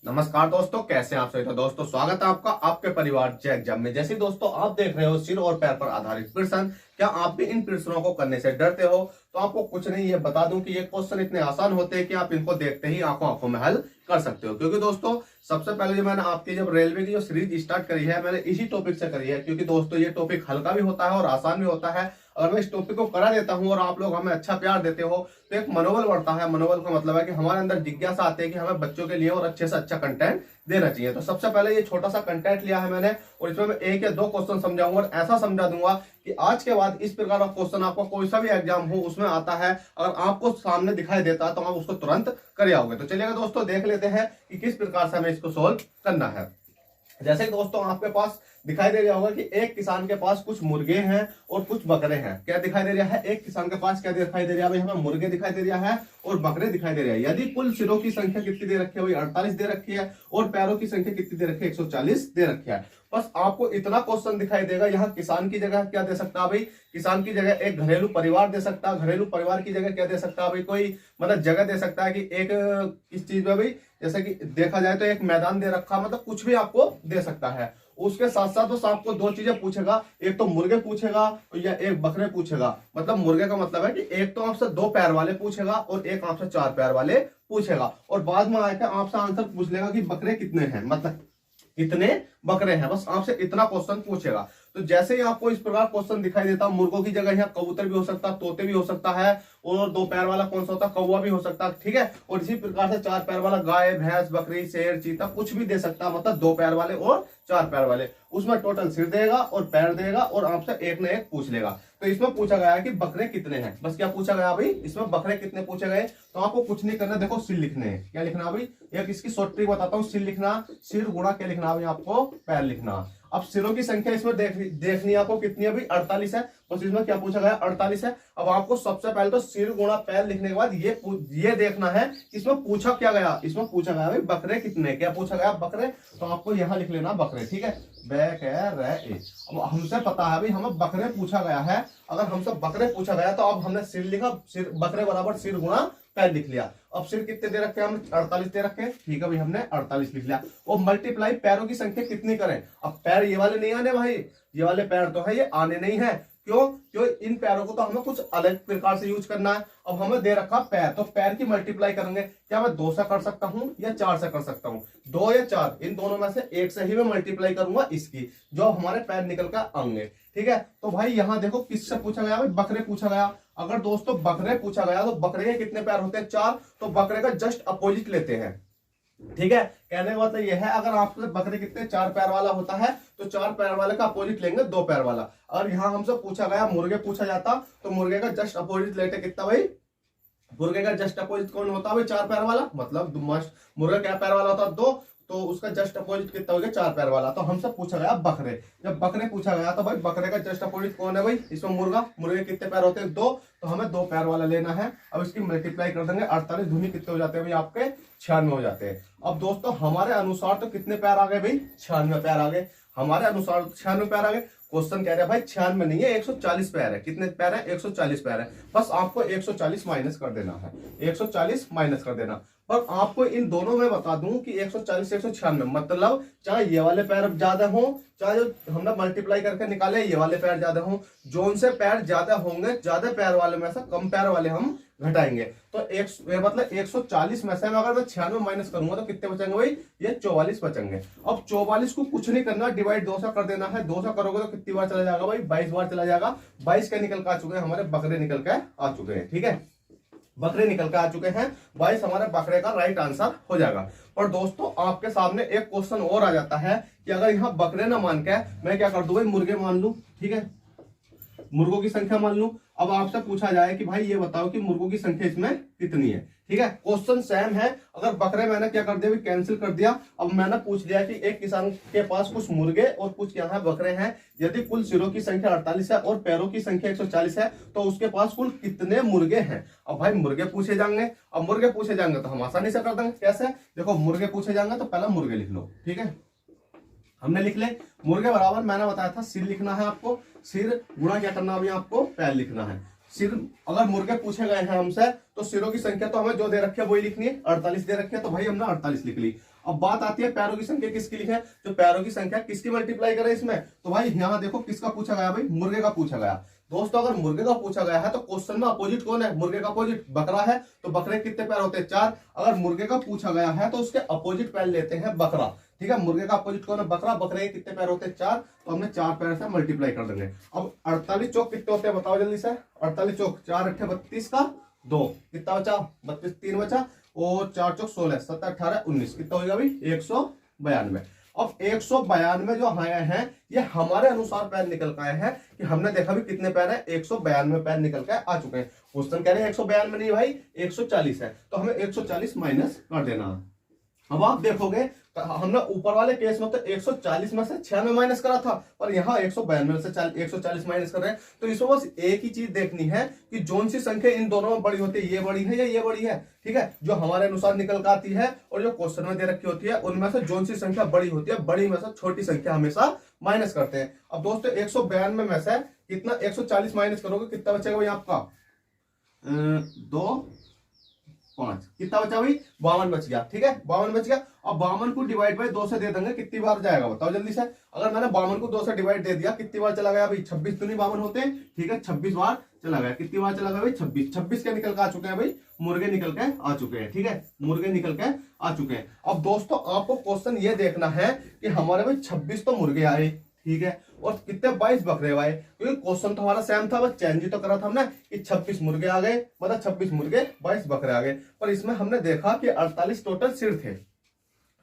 नमस्कार दोस्तों, कैसे हैं आप सभी। तो दोस्तों स्वागत है आपका आपके परिवार जय एग्जाम में। जैसे दोस्तों आप देख रहे हो सिर और पैर पर आधारित प्रश्न, क्या आप भी इन प्रश्नों को करने से डरते हो? तो आपको कुछ नहीं, ये बता दूं कि ये क्वेश्चन इतने आसान होते हैं कि आप इनको देखते ही आंखों आंखों में हल कर सकते हो। क्योंकि दोस्तों सबसे पहले जो मैंने आपकी जब रेलवे की जो सीरीज स्टार्ट करी है, मैंने इसी टॉपिक से करी है। क्योंकि दोस्तों ये टॉपिक हल्का भी होता है और आसान भी होता है। अगर मैं इस टॉपिक को करा देता हूं और आप लोग हमें अच्छा प्यार देते हो तो एक मनोबल बढ़ता है। मनोबल का मतलब है कि हमारे अंदर जिज्ञासा आती है कि हमें बच्चों के लिए और अच्छे से अच्छा कंटेंट देना चाहिए। तो सबसे पहले ये छोटा सा कंटेंट लिया है मैंने और इसमें मैं एक या दो क्वेश्चन समझाऊंगा और ऐसा समझा दूंगा कि आज के बाद इस प्रकार का क्वेश्चन आपको कोई सा भी एग्जाम हो उसमें आता है, अगर आपको सामने दिखाई देता है तो आप उसको तुरंत कर आओगे। तो चलिएगा दोस्तों देख लेते हैं कि किस प्रकार से हमें इसको सोल्व करना है। जैसे कि दोस्तों आपके पास दिखाई दे रहा होगा कि एक किसान के पास कुछ मुर्गे हैं और कुछ बकरे हैं। क्या दिखाई दे रहा है? एक किसान के पास क्या दिखाई दे रहा है? हमें मुर्गे दिखाई दे रहा है और बकरे दिखाई दे रहे हैं। यदि कुल सिरों की संख्या कितनी दे रखी है? 48 दे रखी है और पैरों की संख्या कितनी दे रखी है? 140 दे रखी है। बस आपको इतना क्वेश्चन दिखाई देगा। यहाँ किसान की जगह क्या दे सकता है भाई? किसान की जगह एक घरेलू परिवार दे सकता है। घरेलू परिवार की जगह क्या दे सकता है भाई? कोई मतलब जगह दे सकता है कि एक किस चीज में भाई, जैसे कि देखा जाए तो एक मैदान दे रखा, मतलब कुछ भी आपको दे सकता है। उसके साथ साथ बस आपको दो चीजें पूछेगा, एक तो मुर्गे पूछेगा या एक बकरे पूछेगा। मतलब मुर्गे का मतलब है कि एक तो आपसे 2 पैर वाले पूछेगा और एक आपसे 4 पैर वाले पूछेगा और बाद में आकर आपसे आंसर पूछ लेगा कि बकरे कितने हैं, मतलब कितने बकरे हैं। बस आपसे इतना क्वेश्चन पूछेगा। तो जैसे ही आपको इस प्रकार क्वेश्चन दिखाई देता, मुर्गों की जगह यहाँ कबूतर भी हो सकता है, तोते भी हो सकता है और 2 पैर वाला कौन सा होता है? कौवा भी हो सकता है। ठीक है। और इसी प्रकार से 4 पैर वाला गाय, भैंस, बकरी, शेर, चीता कुछ भी दे सकता है। मतलब 2 पैर वाले और 4 पैर वाले। उसमें टोटल सिर देगा और पैर देगा और आपसे एक न एक पूछ लेगा। तो इसमें पूछा गया है कि बकरे कितने हैं। बस क्या पूछा गया भाई? इसमें बकरे कितने पूछे गए। तो आपको कुछ नहीं करना, देखो सिर लिखने हैं। क्या लिखना भाई? एक इसकी शॉर्ट ट्रिक बताता हूँ। सिर लिखना, सिर गुणा क्या लिखना भाई? आपको पैर लिखना। अब सिरों की संख्या इसमें देखनी है आपको कितनी है भाई? 48 है। बस इसमें क्या पूछा गया? 48 है। अब आपको सबसे पहले तो सिर गुणा पैर लिखने के बाद ये देखना है कि इसमें पूछा क्या गया। इसमें पूछा गया भाई बकरे कितने। क्या पूछा गया? बकरे। तो आपको यहां लिख लेना बकरे। ठीक है। अब हमसे पता है भाई हमें बकरे पूछा गया है। अगर हमसे बकरे पूछा गया तो अब हमने सिर लिखा, सिर बकरे बराबर सिर गुणा पैर लिख लिया। अब सिर कितने दे रखे हैं? हमने 48 दे रखे हैं। ठीक है भाई, हमने 48 लिख लिया। और मल्टीप्लाई पैरों की संख्या कितनी करें? अब पैर ये वाले नहीं आने भाई, ये वाले पैर तो है, ये आने नहीं है। क्यों? क्यों? इन पैरों को तो हमें कुछ अलग प्रकार से यूज करना है। अब हमें दे रखा पैर, तो पैर की मल्टीप्लाई करेंगे। क्या मैं 2 से कर सकता हूं या 4 से कर सकता हूं? 2 या 4, इन दोनों में से एक से ही मैं मल्टीप्लाई करूंगा इसकी, जो हमारे पैर निकल कर आएंगे। ठीक है। तो भाई यहां देखो किससे पूछा गया भाई? बकरे पूछा गया। अगर दोस्तों बकरे पूछा गया तो बकरे के कितने पैर होते हैं? 4। तो बकरे का जस्ट अपोजिट लेते हैं। ठीक है। कहने का मतलब यह है, अगर आपके बकरे कितने 4 पैर वाला होता है तो 4 पैर वाले का अपोजिट लेंगे 2 पैर वाला। और यहां हमसे पूछा गया मुर्गे पूछा जाता तो मुर्गे का जस्ट अपोजिट लेते कितना भाई? मुर्गे का जस्ट अपोजिट कौन होता है भाई? 4 पैर वाला। मतलब मुर्गा क्या पैर वाला होता है? 2। तो उसका जस्ट अपोजिट कितना हो गया? 4 पैर वाला। तो हमसे पूछा गया बकरे। जब बकरे पूछा गया तो भाई बकरे का जस्ट अपोजिट कौन है भाई? इसमें मुर्गा। मुर्गे कितने पैर होते हैं? 2। तो हमें 2 पैर वाला लेना है। अब इसकी मल्टीप्लाई कर देंगे। 48 दूनी कितने हो जाते हैं भाई? आपके 96 हो जाते हैं। अब दोस्तों हमारे अनुसार तो कितने पैर आ गए भाई? 96 पैर आ गए। हमारे अनुसार 96 पैर आ गए। क्वेश्चन कह रहा है भाई 96 नहीं है, 140 पैर है। कितने पैर है? 140 पैर है। बस आपको 140 माइनस कर देना है। 140 माइनस कर देना। पर आपको इन दोनों में बता दूं कि 140 196, मतलब चाहे ये वाले पैर ज्यादा हो, चाहे जो हमने मल्टीप्लाई करके निकाले ये वाले पैर ज्यादा हो, जो उनसे पैर ज्यादा होंगे, ज्यादा पैर वाले में से कम पैर वाले हम घटाएंगे। तो मतलब 140 में से अगर मैं 96 माइनस करूंगा तो कितने बचेंगे भाई? ये 44 बचेंगे। अब 44 को कुछ नहीं करना, डिवाइड 2 से कर देना है। 2 से करोगे तो कितनी बार चला जाएगा भाई? 22 बार चला जाएगा। 22 के निकल के आ चुके हैं हमारे, बकरे निकल के आ चुके हैं। ठीक है, बकरे निकल के आ चुके हैं। 22 हमारे बकरे का राइट आंसर हो जाएगा। और दोस्तों आपके सामने एक क्वेश्चन और आ जाता है कि अगर यहाँ बकरे ना मान के मैं क्या कर दूं भाई? मुर्गे मान लूं। ठीक है, मुर्गों की संख्या मान लूं। अब आपसे पूछा जाए कि भाई ये बताओ कि मुर्गों की संख्या इसमें कितनी है। ठीक है, क्वेश्चन सेम है। अगर बकरे मैंने क्या कर दिया, कैंसिल कर दिया। अब मैंने पूछ लिया कि एक किसान के पास कुछ मुर्गे और कुछ यहाँ बकरे हैं। यदि कुल सिरों की संख्या 48 है और पैरों की संख्या 140 है तो उसके पास कुल कितने मुर्गे हैं। अब भाई मुर्गे पूछे जाएंगे। अब मुर्गे पूछे जाएंगे तो हम आसानी से कर देंगे। कैसे? देखो मुर्गे पूछे जाएंगे तो पहले मुर्गे लिख लो। ठीक है, हमने लिख ले मुर्गे बराबर, मैंने बताया था सिर लिखना है आपको। सिर गुणा क्या करना है? आपको पैर लिखना है। सिर, अगर मुर्गे पूछे गए हैं हमसे तो सिरों की संख्या तो हमें जो दे रखी है वही लिखनी है, 48 दे रखी है, तो भाई हमने 48 लिख ली। अब बात आती है पैरों की संख्या किसकी लिखे, जो पैरों की संख्या किसकी मल्टीप्लाई करें इसमें, तो भाई यहाँ देखो किसका पूछा गया, भाई मुर्गे का पूछा गया। दोस्तों अगर मुर्गे का पूछा गया है तो क्वेश्चन में अपोजिट कौन है, मुर्गे का अपोजिट बकरा है, तो बकरे कितने पैर होते हैं, 4। अगर मुर्गे का पूछा गया है तो उसके अपोजिट पैर लेते हैं बकरा, ठीक है। मुर्गे का अपोजिट कौन है, बकरा, बकरे के कितने पैर होते हैं, 4, तो हमने 4 पैर से मल्टीप्लाई कर देंगे। अब 48 चौक कितने होते हैं बताओ जल्दी से, 48 चौक 4 अट्ठे 32 का 2, कितना बचा, 32 3 बचा, और 4 चौक 16, 7 18 19, कितना होगा भाई 192। अब 192 जो आए हैं ये हमारे अनुसार पैर निकल के आए हैं, कि हमने देखा भी कितने पैर है, 192 पैर निकल के आ चुके हैं। क्वेश्चन कह रहे हैं 192 नहीं भाई 140 है, तो हमें 140 माइनस कर देना। अब आप देखोगे हमने ऊपर वाले केस में तो 140 में से 96 माइनस करा था, और यहाँ 192 से 140 माइनस कर रहे हैं। तो इसमें बस एक ही चीज देखनी है कि जोन सी संख्या इन दोनों में बड़ी होती है, ये बड़ी है या ये बड़ी है, ठीक है। जो हमारे अनुसार निकल कर आती है और जो क्वेश्चन में दे रखी होती है उनमें से जोन सी संख्या बड़ी होती है, बड़ी में से छोटी संख्या हमेशा माइनस करते हैं। अब दोस्तों 192 में से कितना 140 माइनस करोगे कितना बचेगा भाई आपका, 2 5, कितना बचा भाई 52 बच गया, ठीक है 52 बच गया। अब 52 को डिवाइड बाय 2 से दे देंगे, कितनी बार जाएगा बताओ जल्दी से। अगर मैंने 52 को 2 से डिवाइड दे दिया कितनी बार चला गया भाई, 26 तो नहीं 52 होते, ठीक है 26 बार चला गया। कितनी बार चला गया भाई 26, 26 के निकल के आ चुके हैं भाई, मुर्गे निकल के आ चुके हैं, ठीक है मुर्गे निकल के आ चुके हैं। अब दोस्तों आपको क्वेश्चन ये देखना है कि हमारे भाई 26 तो मुर्गे आए, ठीक है, और कितने 22 बकरे आए, क्योंकि क्वेश्चन तो हमारा सेम था, बस चेंज ही तो करा था हमने कि 26 मुर्गे आ गए, मतलब 26 मुर्गे 22 बकरे आ गए। पर इसमें हमने देखा कि 48 टोटल सिर थे,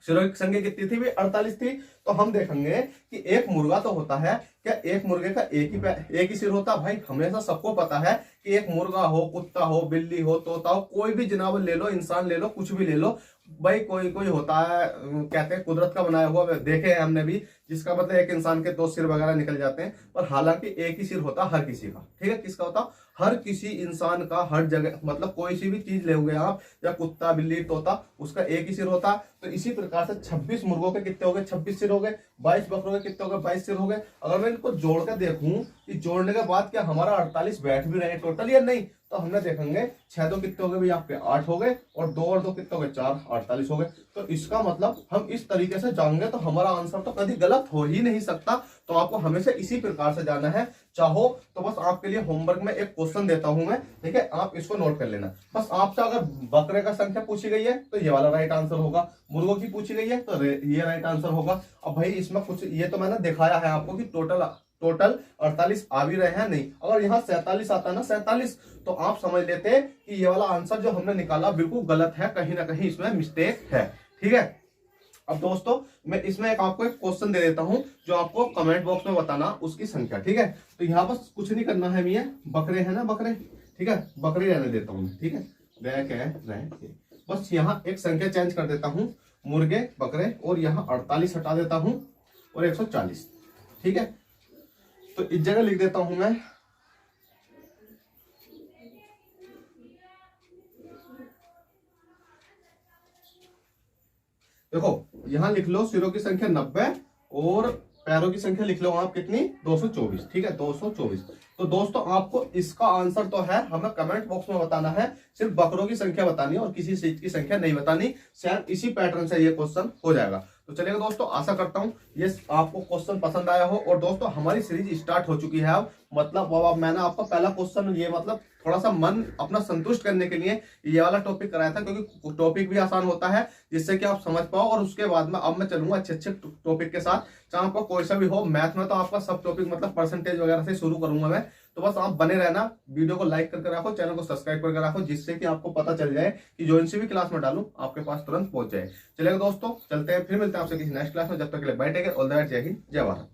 सिरों की संख्या कितनी थी भाई 48 थी। तो हम देखेंगे कि एक मुर्गा तो होता है, क्या एक मुर्गे का एक ही सिर होता, भाई हमेशा सबको पता है कि एक मुर्गा हो, कुत्ता हो, बिल्ली हो, तोता हो, कोई भी जानवर ले लो, इंसान ले लो, कुछ भी ले लो भाई, कोई कोई होता है कहते हैं कुदरत का बनाया हुआ, देखे हैं हमने भी, जिसका मतलब एक इंसान के 2 सिर वगैरह निकल जाते हैं, पर हालांकि एक ही सिर होता हर किसी का, ठीक है। किसका होता, हर किसी इंसान का, हर जगह, मतलब कोई सी भी चीज लेंगे आप, या कुत्ता बिल्ली तोता, उसका एक ही सिर होता। तो इसी प्रकार से 26 मुर्गों के कितने हो गए, 26 सिर हो गए, 22 बकरों के कितने हो गए, 22 सिर हो गए। अगर मैं इनको जोड़ कर देखूं कि जोड़ने के बाद क्या हमारा 48 बैठ भी रहे टोटल या नहीं, तो हमने देखेंगे 6 तो कितने हो गए भाई आपके 8 हो गए, और 2 और 2 कितने हो गए 4, 48 हो गए। तो इसका मतलब हम इस तरीके से जानेंगे तो हमारा आंसर तो कभी गलत हो ही नहीं सकता। तो आपको हमेशा इसी प्रकार से जाना है। चाहो तो बस आपके लिए होमवर्क में एक क्वेश्चन देता हूं मैं, ठीक है, आप इसको नोट कर लेना। बस आपसे अगर बकरे का संख्या पूछी गई है तो ये वाला राइट आंसर होगा, मुर्गों की पूछी गई है तो ये राइट आंसर होगा। अब भाई इसमें कुछ ये तो मैंने दिखाया है आपको कि टोटल 48 आ भी रहे हैं, नहीं अगर यहाँ 47 आता ना 47, तो आप समझ लेते कि ये वाला आंसर जो हमने निकाला बिल्कुल गलत है, कहीं ना कहीं इसमें मिस्टेक है, ठीक है। अब दोस्तों मैं इसमें आपको एक क्वेश्चन दे देता हूं जो आपको कमेंट बॉक्स में बताना उसकी संख्या, ठीक है। तो यहाँ बस कुछ नहीं करना है, भैया बकरे है ना, बकरे, ठीक है, बकरे रहने देता हूँ, ठीक है, बस यहाँ एक संख्या चेंज कर देता हूँ, मुर्गे बकरे, और यहाँ 48 हटा देता हूँ और 140, ठीक है। तो इस जगह लिख देता हूं मैं, देखो यहां लिख लो सिरों की संख्या 90 और पैरों की संख्या लिख लो आप कितनी 224, ठीक है 224। तो दोस्तों आपको इसका आंसर तो है, हमें कमेंट बॉक्स में बताना है, सिर्फ बकरों की संख्या बतानी है और किसी चीज की संख्या नहीं बतानी। सेम इसी पैटर्न से ये क्वेश्चन हो जाएगा। तो चलिए दोस्तों आशा करता हूं ये आपको क्वेश्चन पसंद आया हो। और दोस्तों हमारी सीरीज स्टार्ट हो चुकी है अब, मतलब अब मैंने आपका पहला क्वेश्चन ये मतलब थोड़ा सा मन अपना संतुष्ट करने के लिए ये वाला टॉपिक कराया था, क्योंकि टॉपिक भी आसान होता है जिससे कि आप समझ पाओ। और उसके बाद में अब मैं चलूंगा अच्छे अच्छे टॉपिक के साथ, चाहे आपको कोई सा भी हो। मैथ में तो आपका सब टॉपिक मतलब परसेंटेज वगैरह से शुरू करूंगा मैं। तो बस आप बने रहना, वीडियो को लाइक करके रखो, चैनल को सब्सक्राइब करके रखो, जिससे कि आपको पता चल जाए कि जो सी भी क्लास में डालूं आपके पास तुरंत पहुंच जाए। चलेगा दोस्तों, चलते हैं, फिर मिलते हैं आपसे किसी नेक्स्ट क्लास में। जब तक के लिए bye take care, all the best, जय हिंद जय भारत।